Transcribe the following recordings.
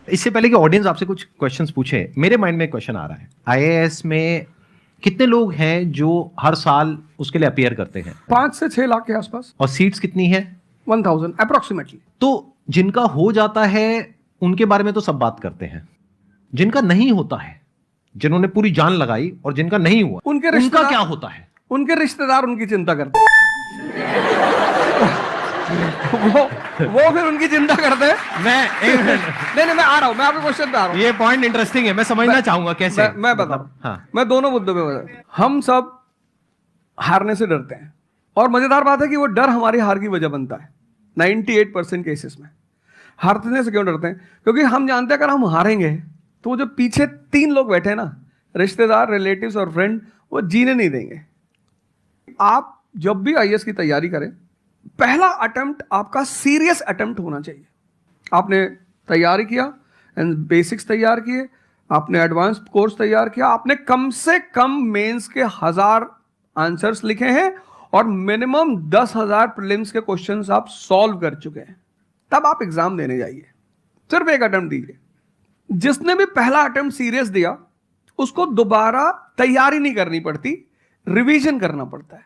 इससे पहले कि ऑडियंस आपसे कुछ क्वेश्चंस पूछे, मेरे माइंड में एक क्वेश्चन आ रहा है, आईएएस में कितने लोग हैं जो हर साल उसके लिए अपीयर करते हैं? 5 से 6 लाख के आसपास। और सीट्स कितनी है? 1000 अप्रोक्सीमेटली। तो जिनका हो जाता है उनके बारे में तो सब बात करते हैं, जिनका नहीं होता है, जिन्होंने पूरी जान लगाई और जिनका नहीं हुआ, उनका क्या होता है? उनके रिश्तेदार उनकी चिंता करते हैं। वो फिर उनकी चिंता करते हैं। मैं आ रहा हूं, मैं आपके क्वेश्चन पे आ रहा हूं। ये पॉइंट इंटरेस्टिंग है, मैं समझना चाहूंगा कैसे। मैं बता रहा हूं। हाँ। मैं दोनों मुद्दों पे बता रहा हूं। हम सब हारने से डरते हैं, और मजेदार बात है कि वो डर हमारी हार की वजह बनता है। 98% केसेस में हारने से क्यों डरते हैं? क्योंकि हम जानते हैं अगर हम हारेंगे तो वो जो पीछे 3 लोग बैठे हैं ना, रिश्तेदार, रिलेटिव्स और फ्रेंड, वो जीने नहीं देंगे। आप जब भी आईएएस की तैयारी करें, पहला अटेम्प्ट आपका सीरियस अटेम्प्ट होना चाहिए। आपने तैयारी किया, बेसिक्स तैयार किए, आपने एडवांस कोर्स तैयार किया, आपने कम से कम मेंस के 1000 आंसर्स लिखे हैं और मिनिमम 10,000 प्रीलिम्स के क्वेश्चंस आप सॉल्व कर चुके हैं, तब आप एग्जाम देने जाइए। सिर्फ एक अटेम्प्ट दीजिए। जिसने भी पहला अटेम्प्ट सीरियस दिया उसको दोबारा तैयारी नहीं करनी पड़ती, रिवीजन करना पड़ता है।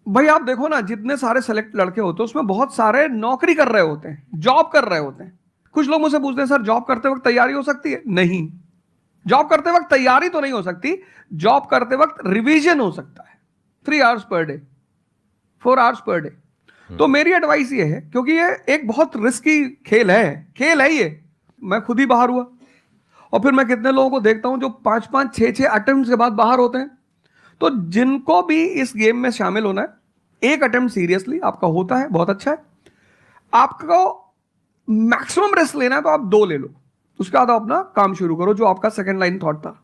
भाई आप देखो ना, जितने सारे सेलेक्ट लड़के होते हैं उसमें बहुत सारे नौकरी कर रहे होते हैं, जॉब कर रहे होते हैं। कुछ लोग मुझसे पूछते हैं सर जॉब करते वक्त तैयारी हो सकती है? नहीं, जॉब करते वक्त तैयारी तो नहीं हो सकती, जॉब करते वक्त रिवीजन हो सकता है। 3 hours per day, 4 hours per day. तो मेरी एडवाइस ये है, क्योंकि ये एक बहुत रिस्की खेल है ये। मैं खुद ही बाहर हुआ और फिर मैं कितने लोगों को देखता हूं जो 5-5, 6-6 अटेम्प्ट के बाद बाहर होते हैं। तो जिनको भी इस गेम में शामिल होना है, एक अटेम्प्ट सीरियसली आपका होता है, बहुत अच्छा है। आपको मैक्सिमम रिस्क लेना है तो आप 2 ले लो, उसके बाद आप अपना काम शुरू करो जो आपका सेकंड लाइन थॉट था।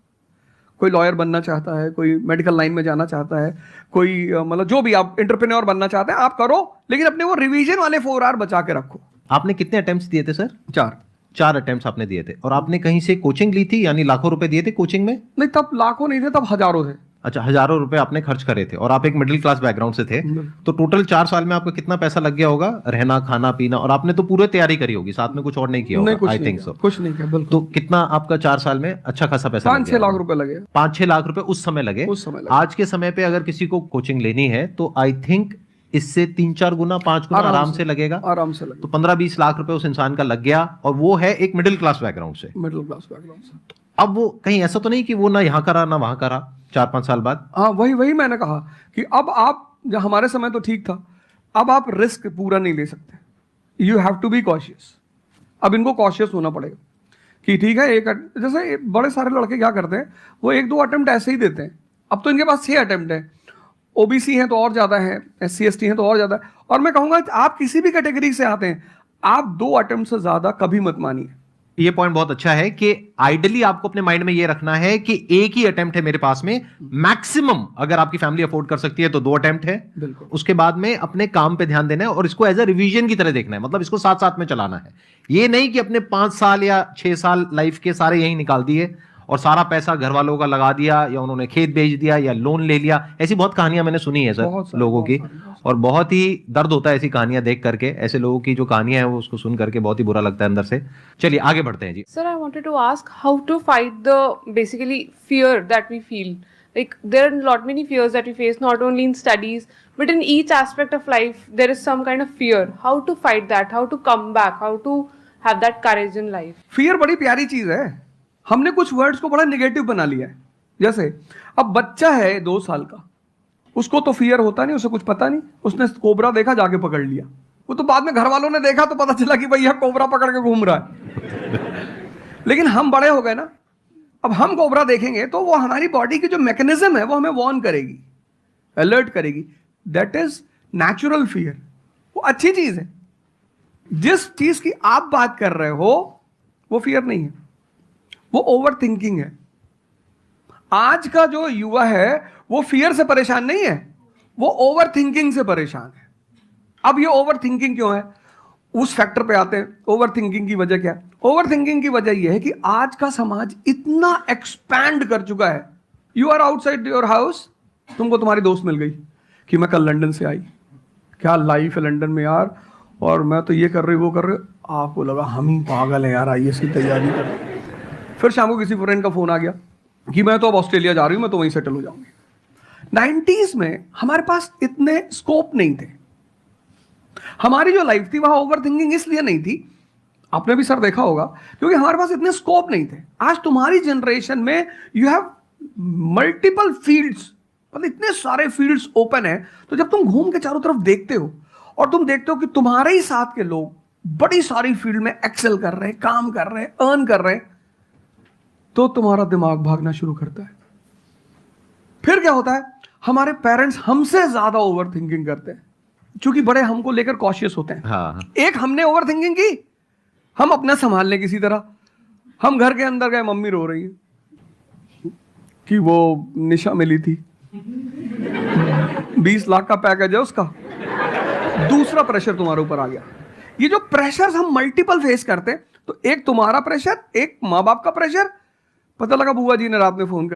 कोई लॉयर बनना चाहता है, कोई मेडिकल लाइन में जाना चाहता है, कोई मतलब जो भी आप एंटरप्रेन्योर बनना चाहते हैं आप करो, लेकिन अपने वो रिवीजन वाले 4 आवर बचा के रखो। आपने कितने अटेम्प्ट्स दिए थे सर? 4 अटेम्प्ट्स आपने दिए थे। और आपने कहीं से कोचिंग ली थी, यानी लाखों रुपए दिए थे कोचिंग में? नहीं, तब लाखों नहीं थे, तब हजारों थे। अच्छा, हजारों रुपए आपने खर्च करे थे, और आप एक मिडिल क्लास बैकग्राउंड से थे। तो टोटल 4 साल में आपका कितना पैसा लग गया होगा? रहना, खाना, पीना, और आपने तो पूरी तैयारी करी होगी, साथ में कुछ और नहीं किया होगा? I think so. कुछ नहीं किया, बिल्कुल। तो कितना आपका 4 साल में अच्छा खासा पैसा? 5-6 लाख रुपए लगे। 5-6 लाख रुपए उस समय लगे। आज के समय पे अगर किसी को कोचिंग लेनी है तो आई थिंक इससे 3-4 गुना, 5 गुना आराम से लगेगा। आराम से लगेगा। तो 15-20 लाख रुपए उस इंसान का लग गया, और वो है एक मिडिल क्लास बैकग्राउंड से। अब वो कहीं ऐसा तो नहीं कि वो ना यहाँ करा ना वहां करा 4-5 साल बाद? हाँ, वही मैंने कहा कि अब आप, हमारे समय तो ठीक था, अब आप रिस्क पूरा नहीं ले सकते। You have to be cautious. अब इनको कॉशियस होना पड़ेगा कि ठीक है, जैसे बड़े सारे लड़के क्या करते हैं, वो 1-2 अटेम्प्ट ऐसे ही देते हैं। अब तो इनके पास 6 अटेम्प्ट है। ओबीसी हैं तो और ज्यादा है, SC ST हैं तो और ज्यादा है। और मैं कहूंगा आप किसी भी कैटेगरी से आते हैं, आप 2 अटेम्प्ट से ज्यादा कभी मत मानिए। ये पॉइंट बहुत अच्छा है कि आइडियली आपको अपने माइंड में ये रखना है कि एक ही अटेम्प्ट है मेरे पास में, मैक्सिमम अगर आपकी फैमिली अफोर्ड कर सकती है तो 2 अटेम्प्ट है। बिल्कुल। उसके बाद में अपने काम पे ध्यान देना है और इसको एज अ रिवीजन की तरह देखना है, मतलब इसको साथ साथ में चलाना है। ये नहीं कि अपने 5 साल या 6 साल लाइफ के सारे यही निकाल दिए और सारा पैसा घर वालों का लगा दिया, या उन्होंने खेत बेच दिया या लोन ले लिया। ऐसी बहुत कहानियां मैंने सुनी है सर लोगों की, और बहुत ही दर्द होता है ऐसी कहानियां देख करके। ऐसे लोगों की जो कहानियां हैं वो उसको सुन करके बहुत ही बुरा लगता है अंदर से। चलिए आगे बढ़ते हैं जी। Sir, I wanted to ask how to fight the basically fear that we feel. Like there are lot many fears that we face, not only in studies but in each aspect of life. There is some kind of fear. How to fight that? How to come back? How to have that courage in life? Fear बड़ी प्यारी चीज है। हमने कुछ words को बड़ा negative बना लिया है। जैसे अब बच्चा है 2 साल का, उसको तो फियर होता नहीं, उसे कुछ पता नहीं, उसने कोबरा देखा, जाके पकड़ लिया। वो तो बाद में घर वालों ने देखा तो पता चला कि भैया कोबरा पकड़ के घूम रहा है। लेकिन हम बड़े हो गए ना, अब हम कोबरा देखेंगे तो वो हमारी बॉडी की जो मैकेनिज्म है वो हमें वार्न करेगी, अलर्ट करेगी। That is natural fear. वो अच्छी चीज है। जिस चीज की आप बात कर रहे हो वो फियर नहीं है, वो ओवर थिंकिंग है। आज का जो युवा है वो फियर से परेशान नहीं है, वो ओवर थिंकिंग से परेशान है। अब ये ओवर थिंकिंग क्यों है, उस फैक्टर पे आते हैं। ओवर थिंकिंग की वजह क्या है? ओवर थिंकिंग की वजह यह है कि आज का समाज इतना एक्सपैंड कर चुका है। You are outside your house, तुमको तुम्हारी दोस्त मिल गई कि मैं कल लंदन से आई, क्या लाइफ है लंदन में यार, और मैं तो ये कर रही वो कर रही, आपको लगा हम ही पागल है यार, आईएएस की तैयारी कर रहे हैं। फिर शाम को किसी फ्रेंड का फोन आ गया कि मैं तो अब ऑस्ट्रेलिया जा रही हूँ, मैं तो वहीं सेटल हो जाऊंगी। 90s में हमारे पास इतने स्कोप नहीं थे। हमारी जो लाइफ थी वहां ओवर थिंकिंग इसलिए नहीं थी, आपने भी सर देखा होगा, क्योंकि हमारे पास इतने स्कोप नहीं थे। आज तुम्हारी जनरेशन में यू हैव मल्टीपल फील्ड्स, मतलब इतने सारे फील्ड्स ओपन है। तो जब तुम घूम के चारों तरफ देखते हो और तुम देखते हो कि तुम्हारे ही साथ के लोग बड़ी सारी फील्ड में एक्सेल कर रहे हैं, काम कर रहे हैं, अर्न कर रहे हैं, तो तुम्हारा दिमाग भागना शुरू करता है। फिर क्या होता है, हमारे पेरेंट्स हमसे ज्यादा ओवर थिंकिंग करते हैं, क्योंकि बड़े हमको लेकर कॉशियस होते हैं। हाँ। एक हमने ओवर थिंकिंग की, हम अपना संभाल लें किसी तरह। हम घर के अंदर गए, मम्मी रो रही है कि वो निशा मिली थी, 20 लाख का पैकेज है उसका। दूसरा प्रेशर तुम्हारे ऊपर आ गया। ये जो प्रेशर हम मल्टीपल फेस करते हैं, तो एक तुम्हारा प्रेशर, एक माँ बाप का प्रेशर, पता लगा बुआ जी ने रात में फोन कर